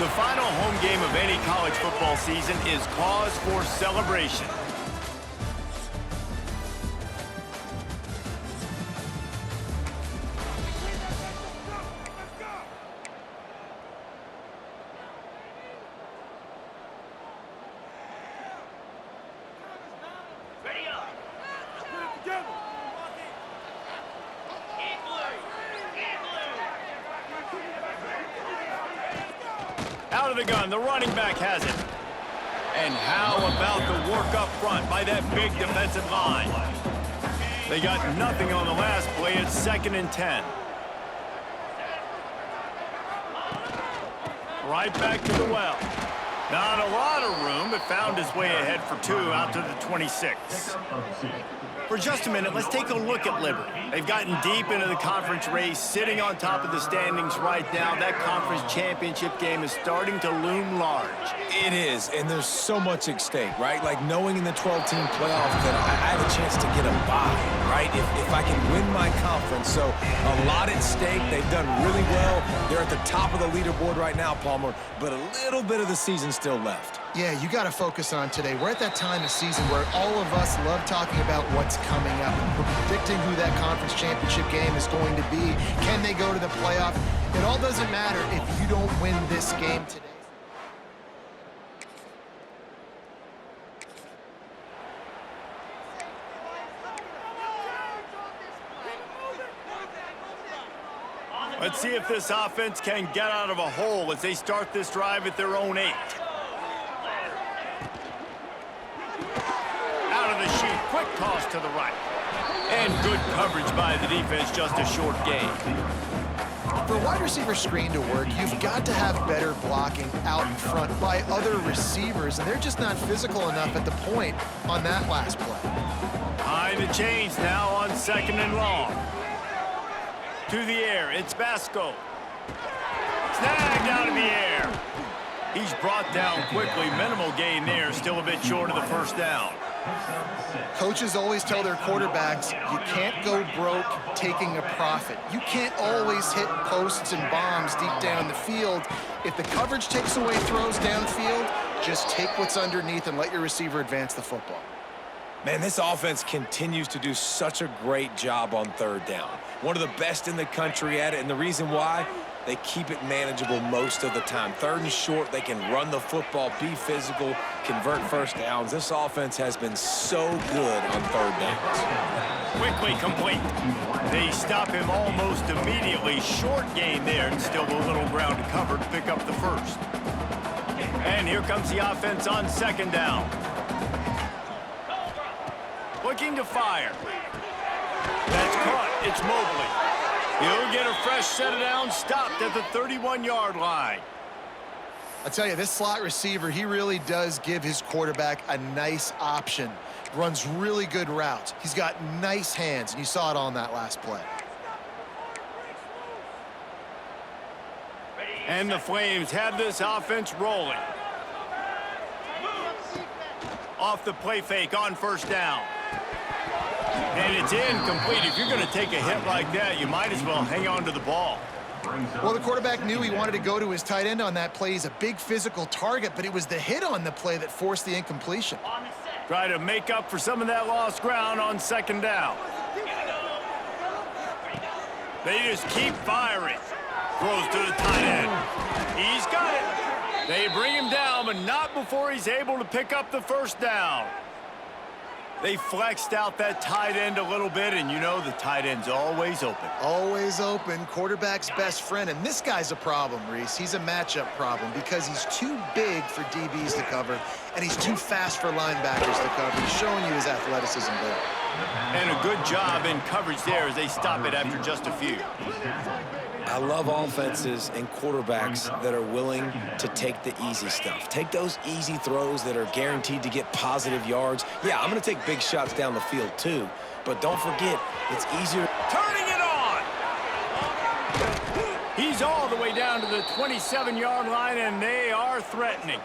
The final home game of any college football season is cause for celebration. Out of the gun, the running back has it. And how about the work up front by that big defensive line? They got nothing on the last play. It's 2nd and 10. Right back to the well. Not a lot of room, but found his way ahead for 2 out to the 26. For just a minute, let's take a look at Liberty. They've gotten deep into the conference race, sitting on top of the standings right now. That conference championship game is starting to loom large. It is, and there's so much at stake, right? Like knowing in the 12-team playoff that I have a chance to get a bye, right? If I can win my conference. So a lot at stake. They've done really well. They're at the top of the leaderboard right now, Palmer, but a little bit of the season still left. Yeah, you got to focus on today. We're at that time of season where all of us love talking about what's coming up and predicting who that conference championship game is going to be. Can they go to the playoff? It all doesn't matter if you don't win this game today. Let's see if this offense can get out of a hole as they start this drive at their own 8. Quick toss to the right. And good coverage by the defense, just a short gain. For a wide receiver screen to work, you've got to have better blocking out in front by other receivers, and they're just not physical enough at the point on that last play. Behind the chains now on 2nd and long. To the air, it's Basco. Snagged out of the air. He's brought down quickly. Minimal gain there, still a bit short of the first down. Coaches always tell their quarterbacks, you can't go broke taking a profit. You can't always hit posts and bombs deep down the field. If the coverage takes away throws downfield, just take what's underneath and let your receiver advance the football. Man, this offense continues to do such a great job on 3rd down. One of the best in the country at it, and the reason why, they keep it manageable most of the time. 3rd and short, they can run the football, be physical, convert first downs. This offense has been so good on 3rd downs. Quickly complete. They stop him almost immediately. Short gain there, and still a little ground to cover to pick up the first. And here comes the offense on 2nd down. Looking to fire. That's caught. It's Mobley. He'll get a fresh set of downs, stopped at the 31-yard line. I tell you, this slot receiver, he really does give his quarterback a nice option. Runs really good routes. He's got nice hands, and you saw it on that last play. And the Flames have this offense rolling. Off the play fake on 1st down. And it's incomplete. If you're going to take a hit like that, you might as well hang on to the ball. Well, the quarterback knew he wanted to go to his tight end on that play. He's a big physical target, but it was the hit on the play that forced the incompletion. Try to make up for some of that lost ground on 2nd down. They just keep firing. Throws to the tight end. He's got it. They bring him down, but not before he's able to pick up the first down. They flexed out that tight end a little bit, and you know the tight end's always open. Always open, quarterback's best friend. And this guy's a problem, Reese. He's a matchup problem because he's too big for DBs to cover, and he's too fast for linebackers to cover. He's showing you his athleticism there. And a good job in coverage there as they stop it after just a few. I love offenses and quarterbacks that are willing to take the easy stuff. Take those easy throws that are guaranteed to get positive yards. Yeah, I'm going to take big shots down the field too, but don't forget, it's easier. Turning it on! He's all the way down to the 27-yard line, and they are threatening.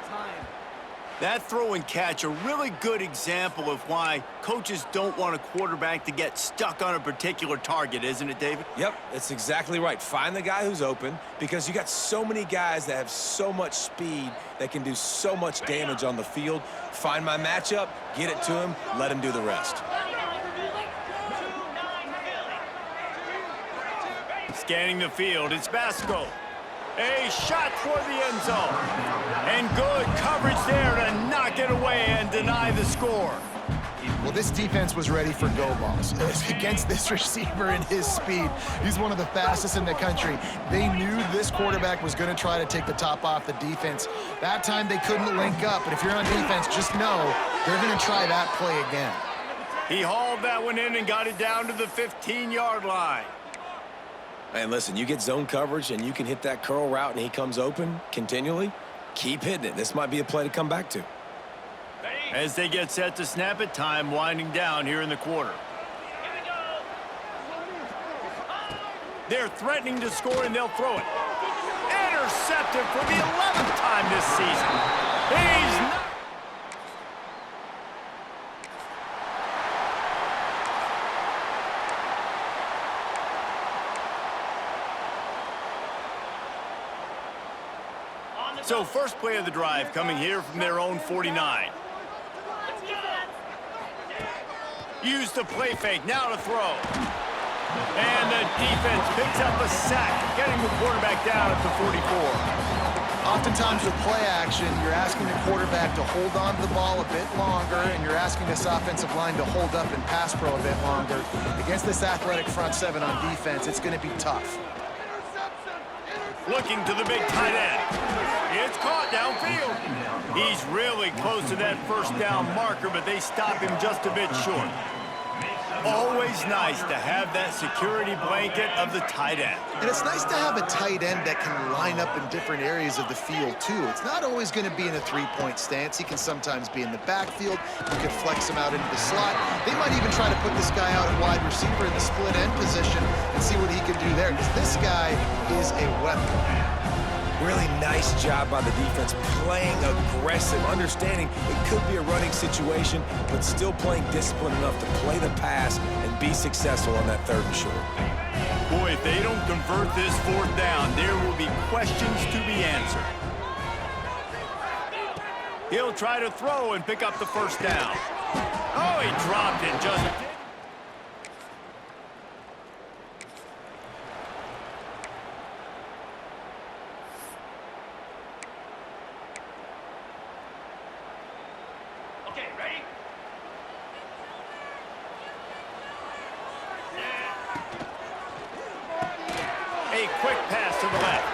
That throw and catch, a really good example of why coaches don't want a quarterback to get stuck on a particular target, isn't it, David? Yep, that's exactly right. Find the guy who's open because you got so many guys that have so much speed that can do so much damage on the field. Find my matchup, get it to him, let him do the rest. Scanning the field, it's Vasco. A shot toward the end zone. And good coverage there to knock it away and deny the score. Well, this defense was ready for go balls. Against this receiver and his speed, he's one of the fastest in the country. They knew this quarterback was going to try to take the top off the defense. That time they couldn't link up, but if you're on defense, just know they're going to try that play again. He hauled that one in and got it down to the 15-yard line. And listen, you get zone coverage and you can hit that curl route and he comes open continually, keep hitting it. This might be a play to come back to. As they get set to snap it, time winding down here in the quarter. They're threatening to score and they'll throw it. Intercepted for the 11th time this season. He's not. So first play of the drive coming here from their own 49. Use the play fake, now to throw. And the defense picks up a sack, getting the quarterback down at the 44. Oftentimes with play action, you're asking the quarterback to hold on to the ball a bit longer, and you're asking this offensive line to hold up and pass pro a bit longer. Against this athletic front seven on defense, it's going to be tough. Looking to the big tight end. It's caught downfield. He's really close to that first down marker, but they stop him just a bit short. Always nice to have that security blanket of the tight end. And it's nice to have a tight end that can line up in different areas of the field, too. It's not always going to be in a three-point stance. He can sometimes be in the backfield. You can flex him out into the slot. They might even try to put this guy out at wide receiver in the split end position and see what he can do there, because this guy is a weapon. Really nice job by the defense, playing aggressive, understanding it could be a running situation, but still playing disciplined enough to play the pass and be successful on that third and short. Boy, if they don't convert this fourth down, there will be questions to be answered. He'll try to throw and pick up the first down. Oh, he dropped it just... A quick pass to the left.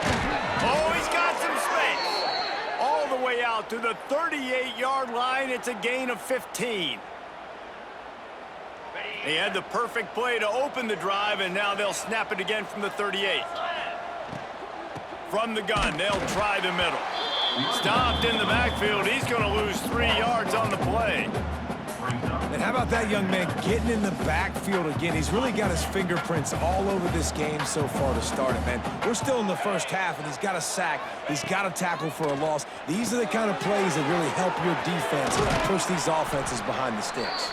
Oh, he's got some space. All the way out to the 38-yard line. It's a gain of 15. They had the perfect play to open the drive, and now they'll snap it again from the 38. From the gun, they'll try the middle. Stopped in the backfield. He's going to lose 3 yards on the play. And how about that young man getting in the backfield again? He's really got his fingerprints all over this game so far to start it, man. We're still in the first half, and he's got a sack. He's got a tackle for a loss. These are the kind of plays that really help your defense push these offenses behind the sticks.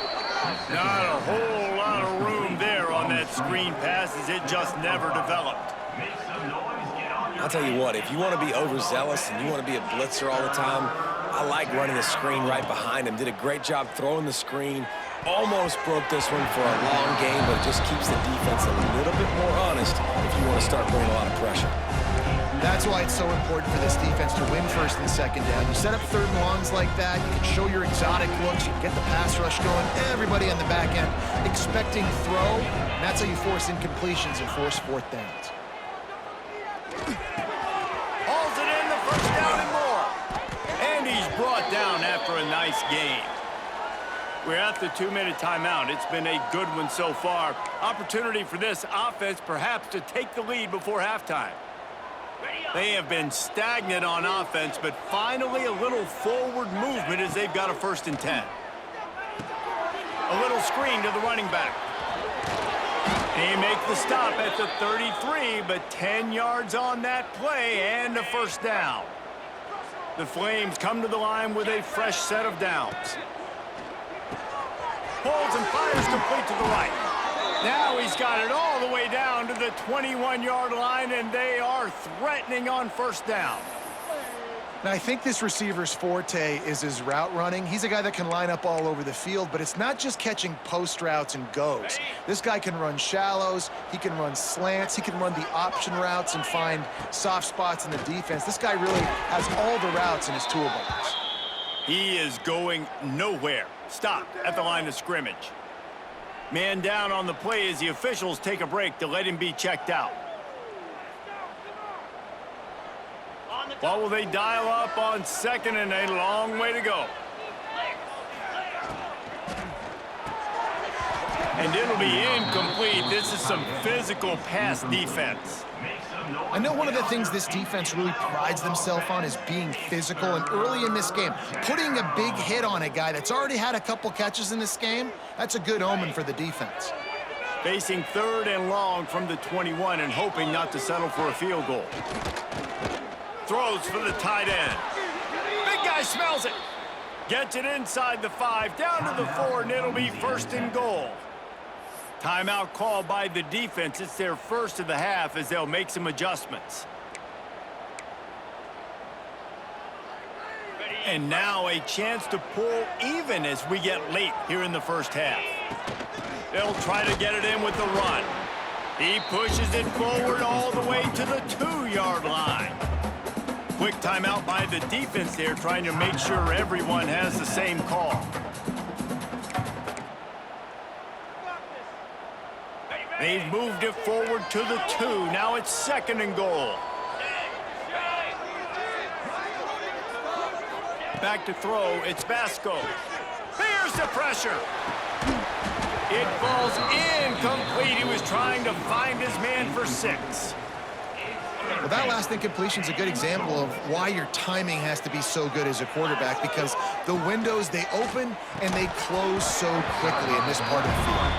Not a whole lot of room there on that screen pass, as it just never developed. I'll tell you what, if you want to be overzealous and you want to be a blitzer all the time, I like running a screen right behind him. Did a great job throwing the screen. Almost broke this one for a long game, but it just keeps the defense a little bit more honest if you want to start bringing a lot of pressure. That's why it's so important for this defense to win first and second down. You set up third and longs like that, you can show your exotic looks, you can get the pass rush going, everybody on the back end expecting throw, and that's how you force incompletions and force fourth downs. Hauls it in, the first down and more. And he's brought down after a nice gain. We're at the 2-minute timeout. It's been a good one so far. Opportunity for this offense perhaps to take the lead before halftime. They have been stagnant on offense, but finally a little forward movement as they've got a 1st and 10. A little screen to the running back. They make the stop at the 33, but 10 yards on that play and a first down. The Flames come to the line with a fresh set of downs. Pulls and fires complete to the right. Now he's got it all the way down to the 21-yard line, and they are threatening on first down. Now, I think this receiver's forte is his route running. He's a guy that can line up all over the field, but it's not just catching post routes and goes. This guy can run shallows, he can run slants, he can run the option routes and find soft spots in the defense. This guy really has all the routes in his toolbox. He is going nowhere. Stopped at the line of scrimmage. Man down on the play as the officials take a break to let him be checked out. What will they dial up on second and a long way to go? And it'll be incomplete. This is some physical pass defense. I know one of the things this defense really prides themselves on is being physical, and early in this game, putting a big hit on a guy that's already had a couple catches in this game, that's a good omen for the defense. Facing third and long from the 21 and hoping not to settle for a field goal. Throws for the tight end. Big guy smells it. Gets it inside the 5, down to the 4, and it'll be first and goal. Timeout called by the defense. It's their first of the half as they'll make some adjustments. And now a chance to pull even as we get late here in the first half. They'll try to get it in with the run. He pushes it forward all the way to the 2-yard line. Quick timeout by the defense there, trying to make sure everyone has the same call. They've moved it forward to the 2. Now it's second and goal. Back to throw. It's Vasco. Here's the pressure. It falls incomplete. He was trying to find his man for 6. Well, that last incompletion is a good example of why your timing has to be so good as a quarterback, because the windows, they open and they close so quickly in this part of the field.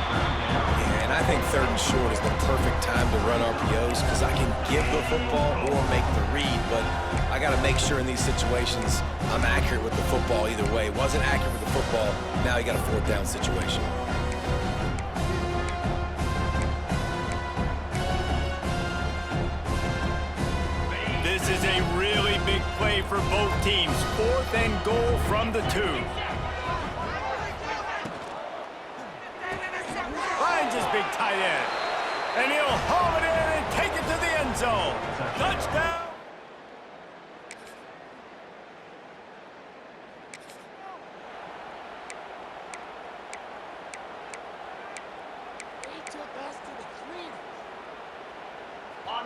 Yeah, and I think third and short is the perfect time to run RPOs because I can give the football or make the read, but I got to make sure in these situations I'm accurate with the football either way. Wasn't accurate with the football, now you got a fourth down situation. This is a really big play for both teams. 4th and goal from the 2. Finds his big tight end. And he'll haul it in and take it to the end zone. Touchdown.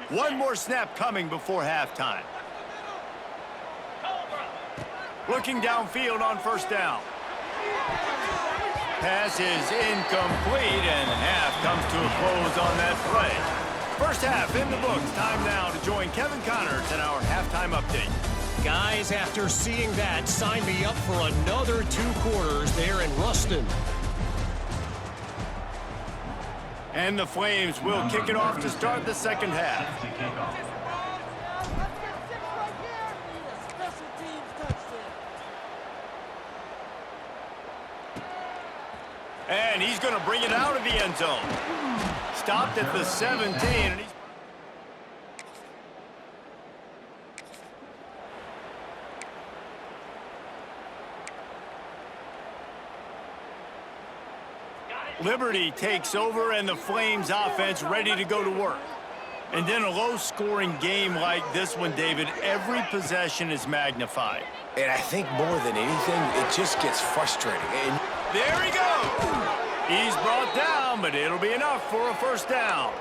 One more snap coming before halftime. Looking downfield on first down. Pass is incomplete, and half comes to a close on that play. First half in the books. Time now to join Kevin Connors in our halftime update. Guys, after seeing that, sign me up for another 2 quarters there in Ruston. And the Flames will kick it off to start the second half. And he's going to bring it out of the end zone. Stopped at the 17, and he's... Liberty takes over, and the Flames offense ready to go to work. And in a low-scoring game like this one, David, every possession is magnified. And I think more than anything, it just gets frustrating. And there he goes. He's brought down, but it'll be enough for a first down.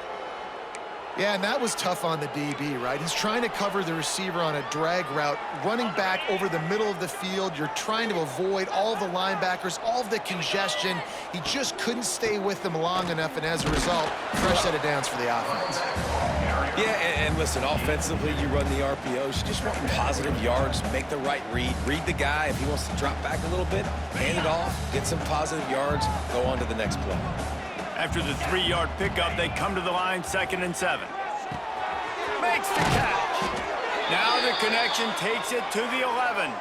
Yeah, and that was tough on the DB, right? He's trying to cover the receiver on a drag route, running back over the middle of the field. You're trying to avoid all of the linebackers, all of the congestion. He just couldn't stay with them long enough, and as a result, fresh set of downs for the offense. yeah, and listen, offensively, you run the RPOs. You just want positive yards, make the right read. Read the guy. If he wants to drop back a little bit, hand it off, get some positive yards, go on to the next play. After the 3-yard pickup, they come to the line 2nd and 7. Makes the catch. Now the connection takes it to the 11.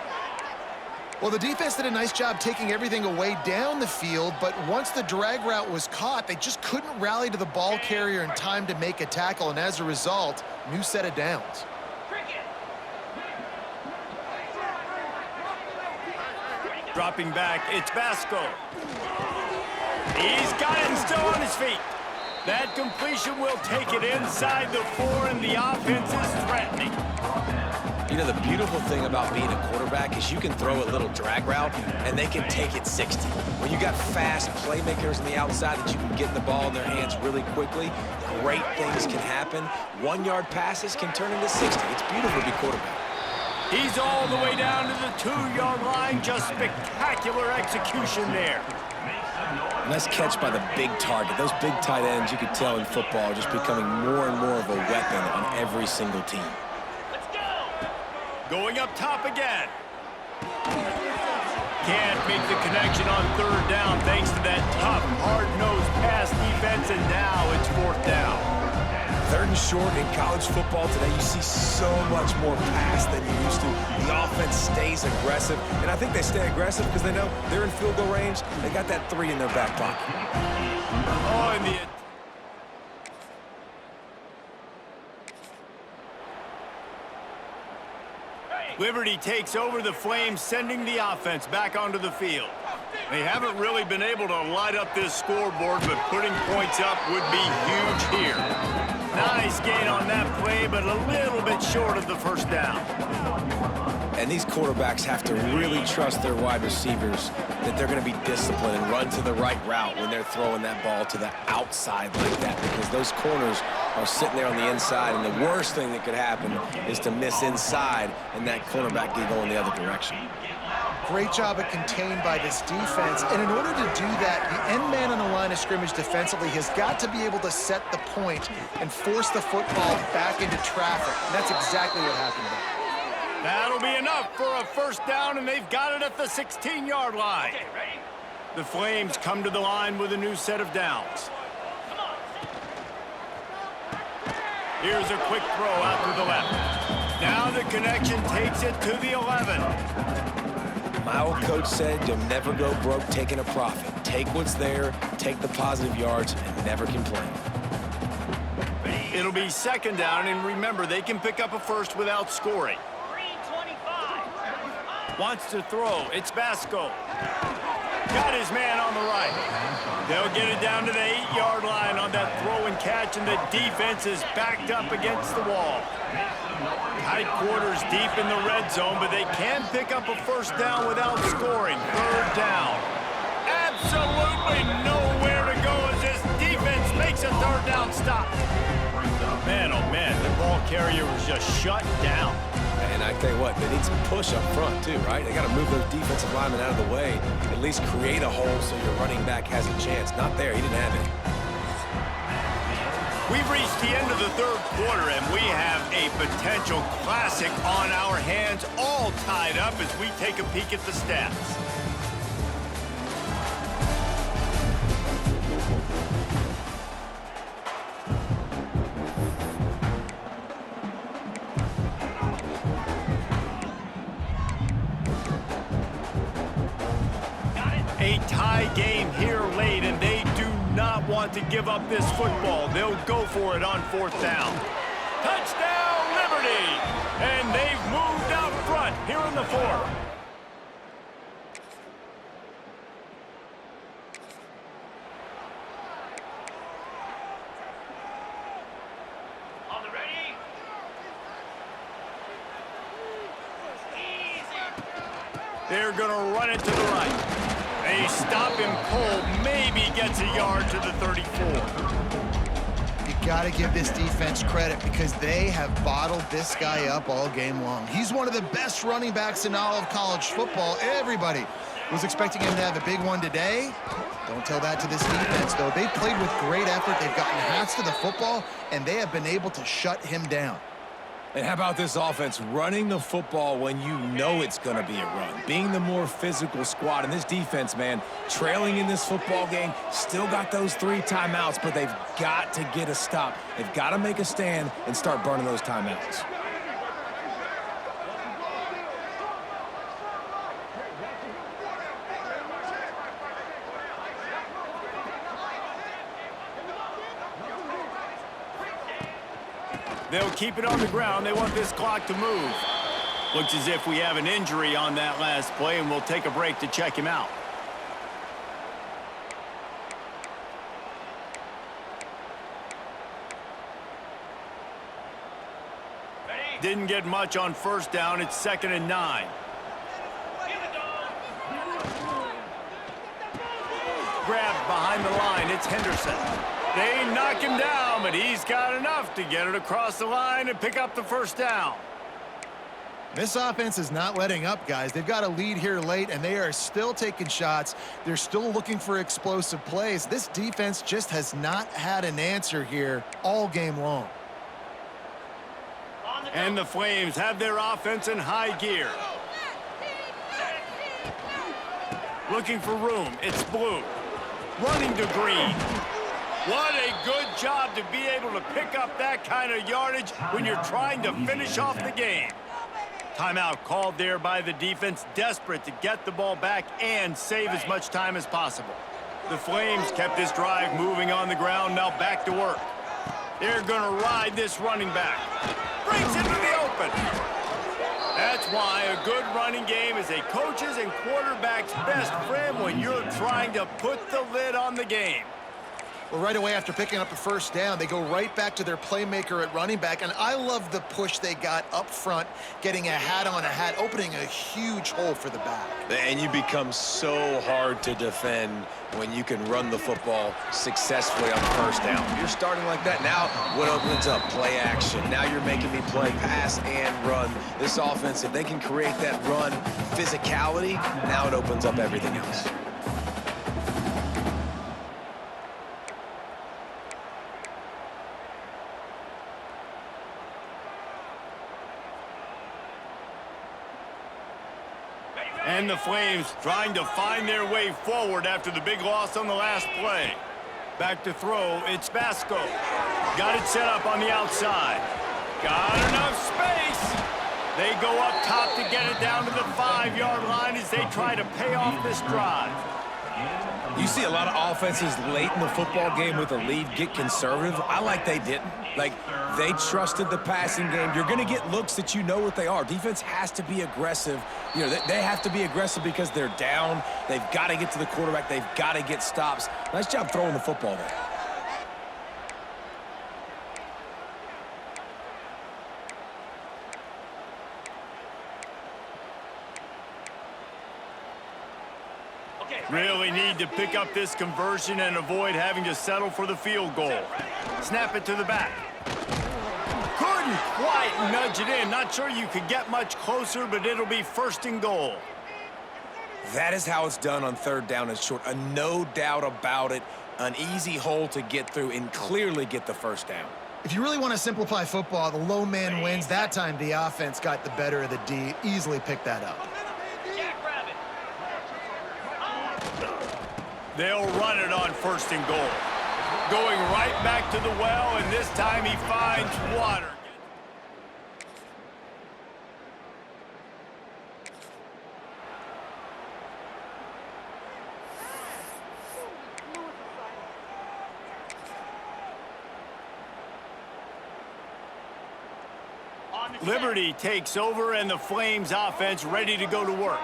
Well, the defense did a nice job taking everything away down the field, but once the drag route was caught, they just couldn't rally to the ball carrier in time to make a tackle, and as a result, new set of downs. Dropping back, it's Basco. He's got it and still on his feet. That completion will take it inside the 4, and the offense is threatening. You know, the beautiful thing about being a quarterback is you can throw a little drag route, and they can take it 60. When you got fast playmakers on the outside that you can get the ball in their hands really quickly, great things can happen. 1-yard passes can turn into 60. It's beautiful to be quarterback. He's all the way down to the 2-yard line. Just spectacular execution there. Nice catch by the big target. Those big tight ends, you could tell in football, are just becoming more and more of a weapon on every single team. Going up top again. Can't make the connection on 3rd down thanks to that tough, hard-nosed pass defense, and now it's 4th down. 3rd and short in college football today, you see so much more pass than you used to. The offense stays aggressive, and I think they stay aggressive because they know they're in field goal range. They got that 3 in their back pocket. Oh, and the... Liberty takes over the Flames, sending the offense back onto the field. They haven't really been able to light up this scoreboard, but putting points up would be huge here. Nice gain on that play, but a little bit short of the 1st down. And these quarterbacks have to really trust their wide receivers that they're going to be disciplined and run to the right route when they're throwing that ball to the outside like that, because those corners are sitting there on the inside, and the worst thing that could happen is to miss inside and that cornerback get going the other direction. Great job of contained by this defense, and in order to do that, the end man on the line of scrimmage defensively has got to be able to set the point and force the football back into traffic, and that's exactly what happened there. That'll be enough for a 1st down, and they've got it at the 16-yard line. The Flames come to the line with a new set of downs. Here's a quick throw out to the left. Now the connection takes it to the 11. My old coach said you'll never go broke taking a profit. Take what's there, take the positive yards, and never complain. It'll be 2nd down, and remember, they can pick up a 1st without scoring. Wants to throw. It's Basco. Got his man on the right. They'll get it down to the 8-yard line on that throw and catch, and the defense is backed up against the wall. Tight quarters deep in the red zone, but they can pick up a 1st down without scoring. 3rd down. Absolutely nowhere to go as this defense makes a 3rd down stop. Man, oh man, the ball carrier was just shut down. And I tell you what, they need some push up front too, right? They got to move those defensive linemen out of the way, at least create a hole so your running back has a chance. Not there, he didn't have any. We've reached the end of the 3rd quarter, and we have a potential classic on our hands, all tied up as we take a peek at the stats. A tie game here late, and they do not want to give up this football. They'll go for it on 4th down. Touchdown, Liberty! And they've moved out front here in the 4th. On the ready? They're going to run it to the right. They stop him cold, maybe gets a yard to the 34. You got to give this defense credit because they have bottled this guy up all game long. He's one of the best running backs in all of college football. Everybody was expecting him to have a big one today. Don't tell that to this defense, though. They've played with great effort. They've gotten hats to the football, and they have been able to shut him down. And how about this offense running the football when you know it's going to be a run? Being the more physical squad. And this defense, man, trailing in this football game, still got those 3 timeouts, but they've got to get a stop. They've got to make a stand and start burning those timeouts. They'll keep it on the ground. They want this clock to move. Looks as if we have an injury on that last play, and we'll take a break to check him out. Didn't get much on first down. It's 2nd and 9. Grabbed behind the line. It's Henderson. They knock him down, but he's got enough to get it across the line and pick up the first down. This offense is not letting up, guys. They've got a lead here late, and they are still taking shots. They're still looking for explosive plays. This defense just has not had an answer here all game long. And the Flames have their offense in high gear. Looking for room. It's Blue. Running to Green. What a good job to be able to pick up that kind of yardage when you're trying to finish off the game. Timeout called there by the defense, desperate to get the ball back and save as much time as possible. The Flames kept this drive moving on the ground, now back to work. They're going to ride this running back. Brings into the open. That's why a good running game is a coach's and quarterback's best friend when you're trying to put the lid on the game. Well, right away after picking up the first down, they go right back to their playmaker at running back, and I love the push they got up front, getting a hat on a hat, opening a huge hole for the back. And you become so hard to defend when you can run the football successfully on the first down. You're starting like that. Now what opens up? Play action. Now you're making me play pass and run. This offense, if they can create that run physicality, now it opens up everything else. And the Flames trying to find their way forward after the big loss on the last play. Back to throw, it's Basco. Got it set up on the outside. Got enough space. They go up top to get it down to the 5-yard line as they try to pay off this drive. You see a lot of offenses late in the football game with a lead get conservative. I like they didn't. Like, they trusted the passing game. You're going to get looks that you know what they are. Defense has to be aggressive. You know, they have to be aggressive because they're down. They've got to get to the quarterback. They've got to get stops. Nice job throwing the football there. Really need to pick up this conversion and avoid having to settle for the field goal. Snap it to the back. Couldn't quite nudge it in. Not sure you could get much closer, but it'll be 1st and goal. That is how it's done on 3rd down and short. No doubt about it. An easy hole to get through and clearly get the first down. If you really want to simplify football, the low man wins. That time the offense got the better of the D. Easily picked that up. They'll run it on 1st and goal. Going right back to the well, and this time he finds water. Liberty takes over, and the Flames offense ready to go to work.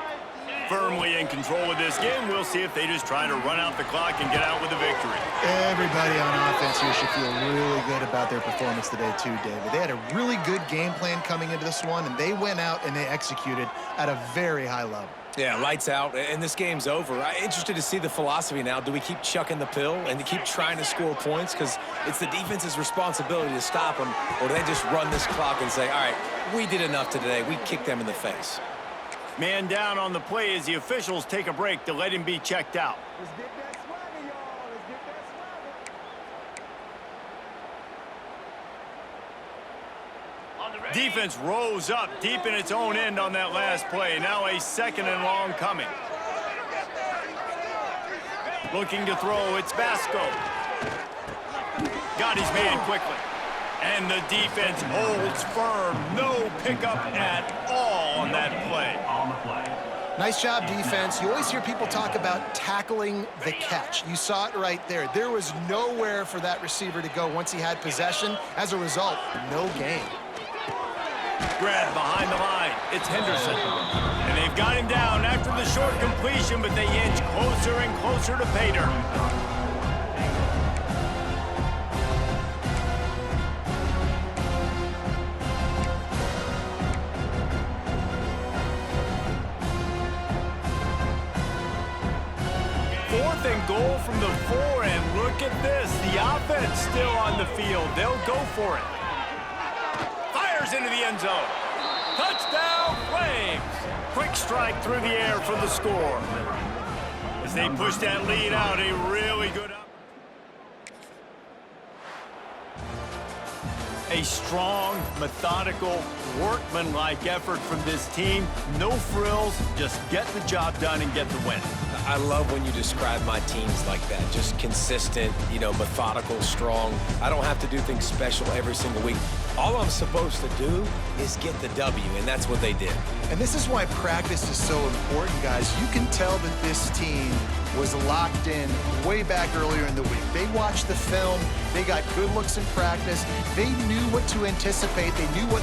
Firmly in control of this game. We'll see if they just try to run out the clock and get out with a victory. Everybody on offense here should feel really good about their performance today too, David. They had a really good game plan coming into this one, and they went out and they executed at a very high level. Yeah, lights out, and this game's over. I'm interested to see the philosophy now. Do we keep chucking the pill and to keep trying to score points? Because it's the defense's responsibility to stop them, or do they just run this clock and say, all right, we did enough today. We kicked them in the face. Man down on the play as the officials take a break to let him be checked out. Let's get that swagger, y'all. Let's get that swagger. Defense rose up deep in its own end on that last play. Now a 2nd and long coming. Looking to throw, it's Basco. Got his man quickly. And the defense holds firm. No pickup at all on that play. Nice job, defense. You always hear people talk about tackling the catch. You saw it right there. There was nowhere for that receiver to go once he had possession. As a result, no gain. Grab behind the line. It's Henderson. And they've got him down after the short completion, but they inch closer and closer to pay dirt. Fourth and goal from the 4, and look at this. The offense still on the field. They'll go for it. Fires into the end zone. Touchdown, Flames. Quick strike through the air for the score. As they push that lead out, a really good A strong, methodical, workmanlike effort from this team. No frills, just get the job done and get the win. I love when you describe my teams like that. Just consistent, methodical, strong. I don't have to do things special every single week. All I'm supposed to do is get the W, and that's what they did. And this is why practice is so important, guys. You can tell that this team was locked in way back earlier in the week. They watched the film. They got good looks in practice. They knew what to anticipate. They knew what